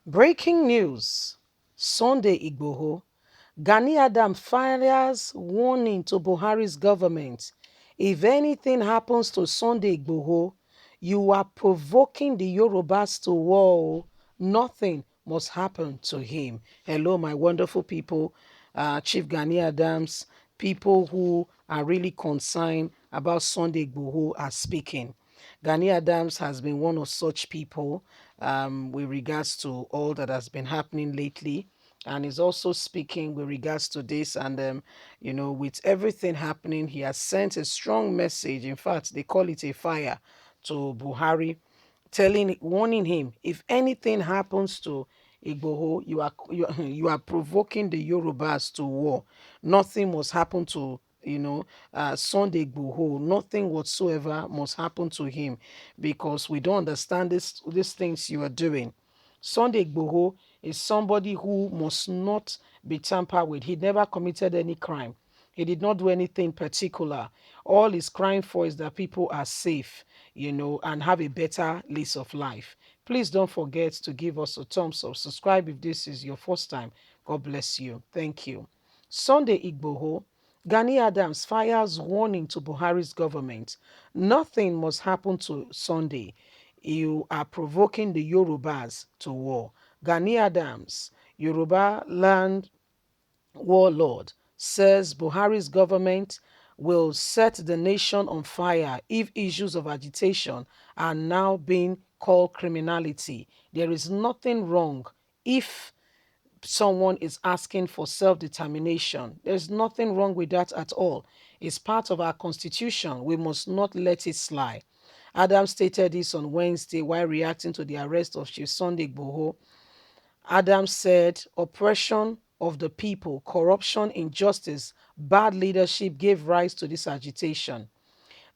Breaking news. Sunday Igboho. Gani Adam fires warning to Buhari's government. If anything happens to Sunday Igboho, you are provoking the Yorubas to war. Nothing must happen to him. Hello, my wonderful people, Chief Gani Adams, people who are really concerned about Sunday Igboho are speaking. Gani Adams has been one of such people with regards to all that has been happening lately, and is also speaking with regards to this. And with everything happening, he has sent a strong message. In fact, they call it a fire to Buhari, warning him if anything happens to Igboho, you are provoking the Yorubas to war. Nothing must happen to Sunday Igboho. Nothing whatsoever must happen to him because we don't understand these things you are doing. Sunday Igboho is somebody who must not be tampered with. He never committed any crime. He did not do anything particular. All he's crying for is that people are safe, and have a better lease of life. Please don't forget to give us a thumbs up. Subscribe if this is your first time. God bless you. Thank you. Sunday Igboho. Gani Adams fires warning to Buhari's government. Nothing must happen to Sunday. You are provoking the Yorubas to war. Gani Adams, Yoruba land warlord, says Buhari's government will set the nation on fire if issues of agitation are now being called criminality. There is nothing wrong if someone is asking for self-determination. There's nothing wrong with that at all. It's part of our constitution. We must not let it slide. Adam stated this on Wednesday while reacting to the arrest of Chief Sunday Igboho. Adams said oppression of the people, corruption, injustice, bad leadership gave rise to this agitation.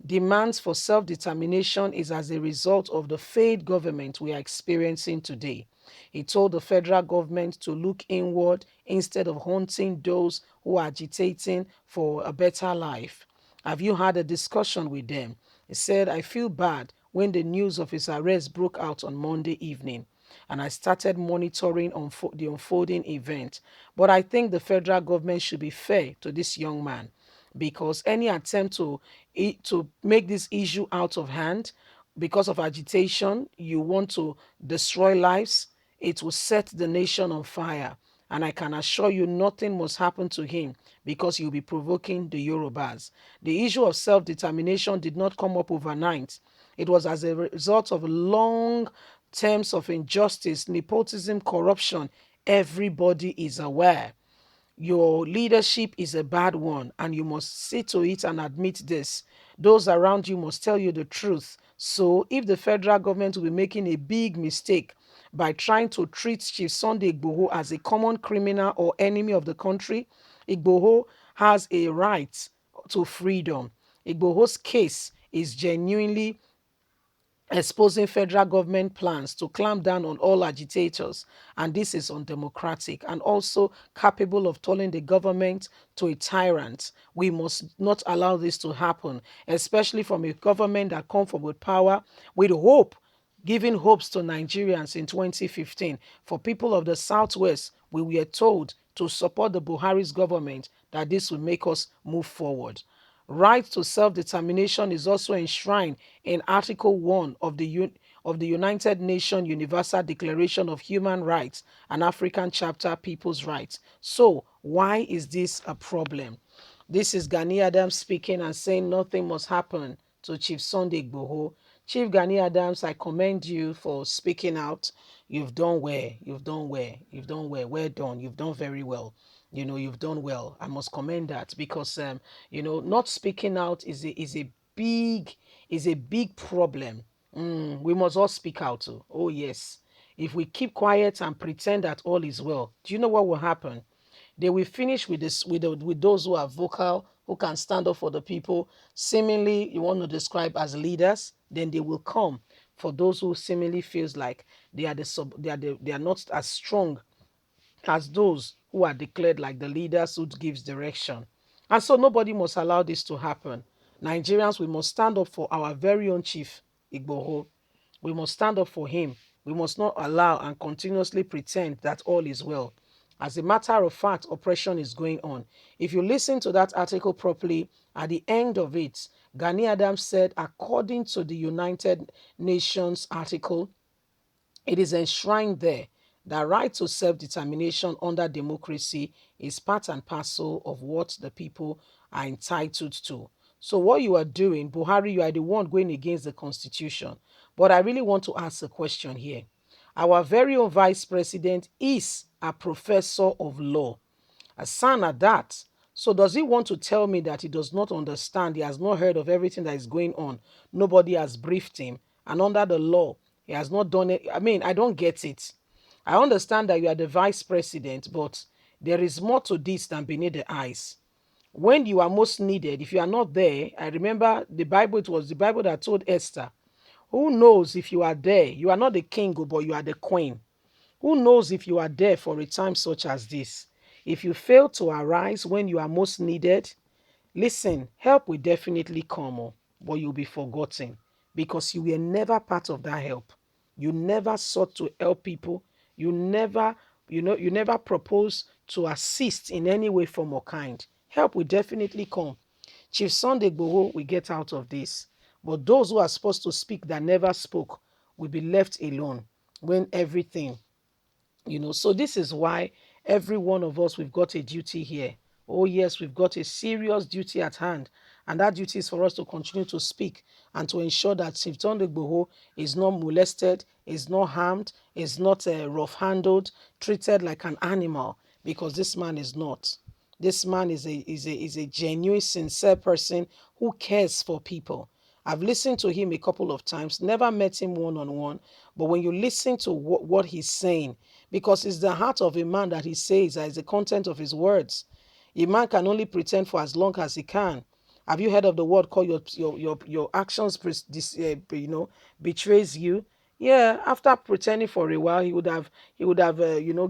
Demands for self-determination is as a result of the failed government we are experiencing today. He told the federal government to look inward instead of hunting those who are agitating for a better life. Have you had a discussion with them? He said, I feel bad when the news of his arrest broke out on Monday evening, and I started monitoring the unfolding event. But I think the federal government should be fair to this young man, because any attempt to make this issue out of hand because of agitation, you want to destroy lives, it will set the nation on fire. And I can assure you nothing must happen to him because you'll be provoking the Yorubas. The issue of self-determination did not come up overnight. It was as a result of long terms of injustice, nepotism, corruption. Everybody is aware. Your leadership is a bad one, and you must see to it and admit this. Those around you must tell you the truth. So if the federal government will be making a big mistake by trying to treat Chief Sunday Igboho as a common criminal or enemy of the country, Igboho has a right to freedom. Igboho's case is genuinely exposing federal government plans to clamp down on all agitators, and this is undemocratic and also capable of turning the government to a tyrant. We must not allow this to happen, especially from a government that comes from with power with hope, giving hopes to Nigerians in 2015. For people of the Southwest, we were told to support the Buhari's government, that this will make us move forward. Right to self-determination is also enshrined in Article 1 of the United Nations Universal Declaration of Human Rights and African Chapter People's Rights. So why is this a problem? This is Gani Adams speaking and saying nothing must happen to Chief Sunday Igboho. Chief Gani Adams, I commend you for speaking out. You've done well. You've done well. You've done well. Well done. You've done very well. You've done well. I must commend that because not speaking out is a big problem. We must all speak out too. Oh yes. If we keep quiet and pretend that all is well, do you know what will happen? They will finish with this with those who are vocal, who can stand up for the people. Seemingly, you want to describe as leaders, then they will come for those who seemingly feels like they are not as strong as those who are declared like the leaders who gives direction. And so nobody must allow this to happen. Nigerians, we must stand up for our very own chief, Igboho. We must stand up for him We must not allow and continuously pretend that all is well. As a matter of fact, oppression is going on. If you listen to that article properly, at the end of it, Gani Adams said, according to the United Nations article, it is enshrined there that right to self-determination under democracy is part and parcel of what the people are entitled to. So what you are doing, Buhari, you are the one going against the constitution. But I really want to ask a question here. Our very own vice president is a professor of law, a son at that. So does he want to tell me that he does not understand? He has not heard of everything that is going on. Nobody has briefed him. And under the law, he has not done it. I mean, I don't get it. I understand that you are the vice president, but there is more to this than beneath the eyes. When you are most needed, if you are not there, I remember the Bible, it was the Bible that told Esther, who knows if you are there? You are not the king, but you are the queen. Who knows if you are there for a time such as this? If you fail to arise when you are most needed, listen, help will definitely come, but you'll be forgotten because you were never part of that help. You never sought to help people. You never, you never proposed to assist in any way, form, or kind. Help will definitely come. Chief Sunday Igboho will get out of this. But those who are supposed to speak that never spoke will be left alone when everything so this is why every one of us, we've got a duty here. Oh yes, we've got a serious duty at hand, and that duty is for us to continue to speak and to ensure that Chief Sunday Igboho is not molested, is not harmed, is not rough handled, treated like an animal, because this man is not. This man is a genuine, sincere person who cares for people. I've listened to him a couple of times, never met him one-on-one, but when you listen to what he's saying, because it's the heart of a man that he says, that is the content of his words. A man can only pretend for as long as he can. Have you heard of the word called your actions betrays you? Yeah, after pretending for a while, he would have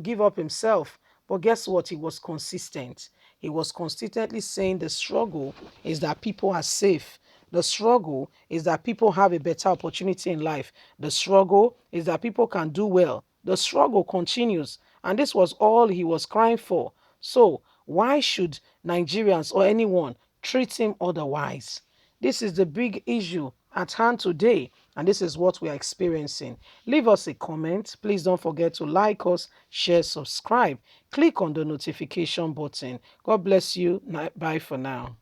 give up himself. But guess what? He was consistent. He was consistently saying the struggle is that people are safe. The struggle is that people have a better opportunity in life. The struggle is that people can do well. The struggle continues. And this was all he was crying for. So why should Nigerians or anyone treat him otherwise? This is the big issue at hand today, and this is what we are experiencing. Leave us a comment. Please don't forget to like us, share, subscribe. Click on the notification button. God bless you. Bye for now.